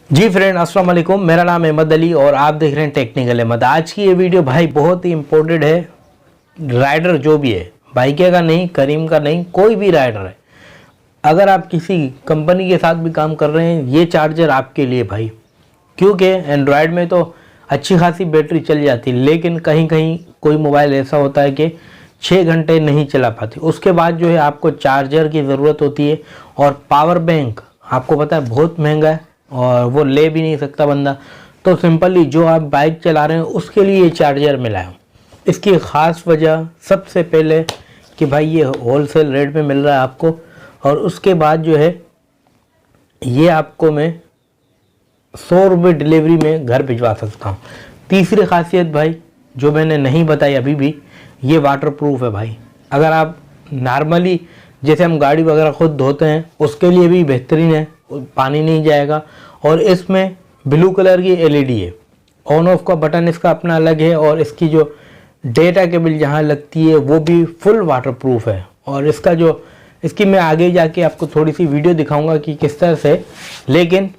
जी friend अस्सलाम वालेकुम, मेरा नाम अहमद अली और आप देख रहे हैं टेक्निकल अहमद। आज की ये वीडियो भाई बहुत ही इम्पोर्टेंट है। राइडर जो भी है, बाइके का नहीं, करीम का नहीं, कोई भी राइडर है, अगर आप किसी कंपनी के साथ भी काम कर रहे हैं, ये चार्जर आपके लिए भाई। क्योंकि एंड्रॉयड में तो अच्छी खासी बैटरी चल जाती है, लेकिन कहीं कहीं कोई मोबाइल ऐसा होता है कि 6 घंटे नहीं चला पाती। उसके बाद जो है आपको चार्जर की ज़रूरत होती है। और पावर बैंक आपको पता है बहुत महंगा है और वो ले भी नहीं सकता बंदा। तो सिंपली जो आप बाइक चला रहे हैं उसके लिए ये चार्जर मिला है। इसकी ख़ास वजह सबसे पहले कि भाई ये होलसेल रेट में मिल रहा है आपको, और उसके बाद जो है ये आपको मैं 100 रुपये डिलीवरी में घर भिजवा सकता हूँ। तीसरी खासियत भाई जो मैंने नहीं बताई अभी भी, ये वाटर प्रूफ है भाई। अगर आप नॉर्मली जैसे हम गाड़ी वगैरह खुद धोते हैं उसके लिए भी बेहतरीन है, पानी नहीं जाएगा। और इसमें ब्लू कलर की एलईडी है, ऑन ऑफ का बटन इसका अपना अलग है, और इसकी जो डेटा केबल जहाँ लगती है वो भी फुल वाटर प्रूफ है। और इसका जो इसकी मैं आगे जाके आपको थोड़ी सी वीडियो दिखाऊंगा कि किस तरह से, लेकिन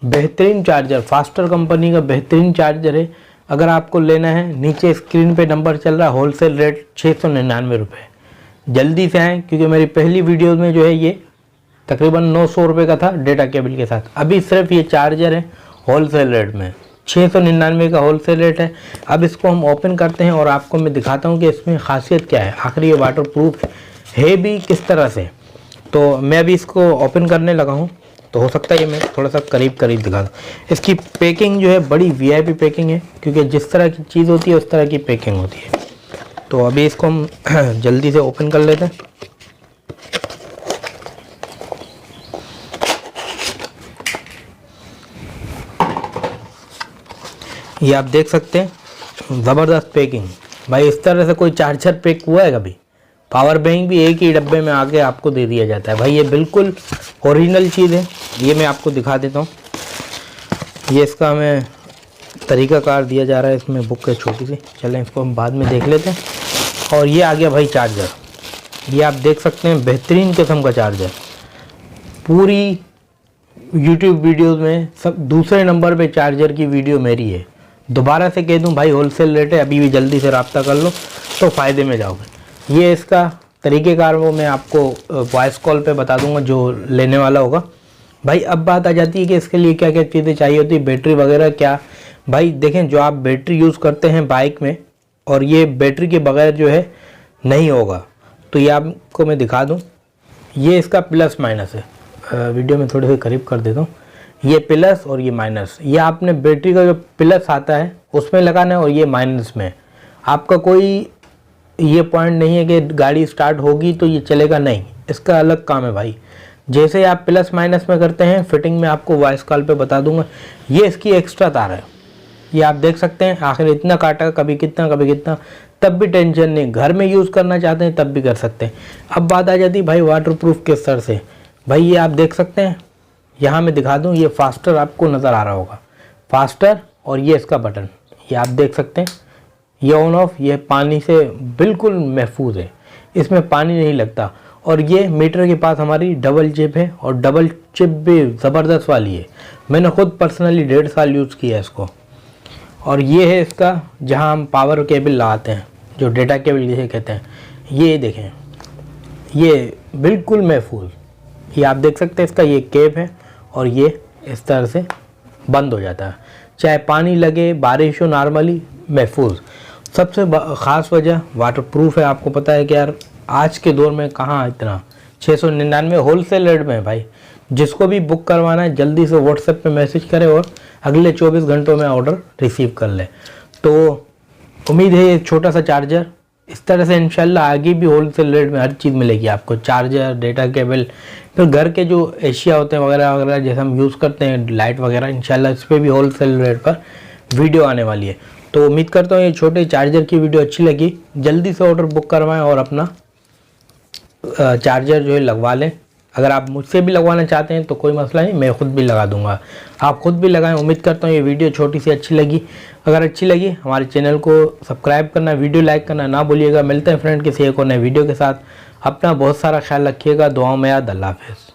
बेहतरीन चार्जर, फास्टर कंपनी का बेहतरीन चार्जर है। अगर आपको लेना है नीचे स्क्रीन पे नंबर चल रहा है, होलसेल रेट 699 रुपये। जल्दी से आएँ क्योंकि मेरी पहली वीडियो में जो है ये तकरीबन 900 रुपये का था डेटा केबल के साथ। अभी सिर्फ ये चार्जर है होलसेल रेट में 699 का होलसेल रेट है। अब इसको हम ओपन करते हैं और आपको मैं दिखाता हूँ कि इसमें खासियत क्या है, आखिर ये वाटर प्रूफ है भी किस तरह से। तो मैं अभी इसको ओपन करने लगा हूँ, तो हो सकता है ये मैं थोड़ा सा करीब दिखा दूँ। इसकी पैकिंग जो है बड़ी वीआईपी पैकिंग है, क्योंकि जिस तरह की चीज़ होती है उस तरह की पैकिंग होती है। तो अभी इसको हम जल्दी से ओपन कर लेते हैं। ये आप देख सकते हैं ज़बरदस्त पैकिंग भाई। इस तरह से कोई चार्जर पैक हुआ है कभी? पावर बैंक भी एक ही डब्बे में आके आपको दे दिया जाता है भाई। ये बिल्कुल ओरिजिनल चीज़ है। ये मैं आपको दिखा देता हूँ। ये इसका हमें तरीक़ाकार दिया जा रहा है, इसमें बुक है छोटी सी, चलें इसको हम बाद में देख लेते हैं। और ये आ गया भाई चार्जर। ये आप देख सकते हैं बेहतरीन किस्म का चार्जर। पूरी यूट्यूब वीडियोज़ में सब दूसरे नंबर पे चार्जर की वीडियो मेरी है। दोबारा से कह दूं भाई होलसेल रेट है, अभी भी जल्दी से रब्ता कर लो तो फ़ायदे में जाओगे। ये इसका तरीक़ेकार वो मैं आपको वॉइस कॉल पे बता दूंगा जो लेने वाला होगा भाई। अब बात आ जाती है कि इसके लिए क्या क्या चीज़ें चाहिए होती है, बैटरी वगैरह क्या। भाई देखें, जो आप बैटरी यूज़ करते हैं बाइक में, और ये बैटरी के बगैर जो है नहीं होगा। तो ये आपको मैं दिखा दूँ, ये इसका प्लस माइनस है। वीडियो में थोड़े से करीब कर देता हूँ। ये प्लस और ये माइनस, ये आपने बैटरी का जो प्लस आता है उसमें लगाना है, और ये माइनस में। आपका कोई ये पॉइंट नहीं है कि गाड़ी स्टार्ट होगी तो ये चलेगा, नहीं, इसका अलग काम है भाई। जैसे आप प्लस माइनस में करते हैं, फिटिंग में आपको वॉइस कॉल पे बता दूंगा। ये इसकी एक्स्ट्रा तार है, ये आप देख सकते हैं। आखिर इतना काटा, कभी कितना कभी कितना, तब भी टेंशन नहीं। घर में यूज़ करना चाहते हैं तब भी कर सकते हैं। अब बात आ जाती है भाई वाटर प्रूफ किस तरह से। भाई ये आप देख सकते हैं, यहाँ मैं दिखा दूँ, ये फास्टर आपको नज़र आ रहा होगा, फास्टर, और ये इसका बटन, ये आप देख सकते हैं। ये ऑन ऑफ, ये पानी से बिल्कुल महफूज है, इसमें पानी नहीं लगता। और ये मीटर के पास हमारी डबल चिप है, और डबल चिप भी ज़बरदस्त वाली है। मैंने खुद पर्सनली 1.5 साल यूज़ किया है इसको। और ये है इसका जहाँ हम पावर केबल लगाते हैं, जो डेटा केबल जिसे कहते हैं। ये देखें, ये बिल्कुल महफूज, ये आप देख सकते हैं। इसका ये केब है और ये इस तरह से बंद हो जाता है, चाहे पानी लगे, बारिश हो, नॉर्मली महफूज। सबसे ख़ास वजह वाटर प्रूफ है। आपको पता है कि यार आज के दौर में कहाँ इतना 699 होलसेल रेट में है भाई। जिसको भी बुक करवाना है जल्दी से व्हाट्सएप पे मैसेज करें और अगले 24 घंटों में ऑर्डर रिसीव कर ले। तो उम्मीद है ये छोटा सा चार्जर इस तरह से इंशाल्लाह आगे भी होलसेल रेट में हर चीज़ मिलेगी आपको। चार्जर, डेटा केबल, फिर घर के जो एशिया होते हैं वगैरह वगैरह जैसे हम यूज़ करते हैं, लाइट वगैरह, इंशाल्लाह इस पर भी होलसेल रेट पर वीडियो आने वाली है। तो उम्मीद करता हूँ ये छोटे चार्जर की वीडियो अच्छी लगी। जल्दी से ऑर्डर बुक करवाएँ और अपना चार्जर जो है लगवा लें। अगर आप मुझसे भी लगवाना चाहते हैं तो कोई मसला नहीं, मैं ख़ुद भी लगा दूंगा, आप ख़ुद भी लगाएं। उम्मीद करता हूँ ये वीडियो छोटी सी अच्छी लगी। अगर अच्छी लगी हमारे चैनल को सब्सक्राइब करना, वीडियो लाइक करना ना भूलिएगा। मिलते हैं फ्रेंड किसी एक और नए वीडियो के साथ। अपना बहुत सारा ख्याल रखिएगा, दुआओं में याद। अल्लाह हाफ़िज़।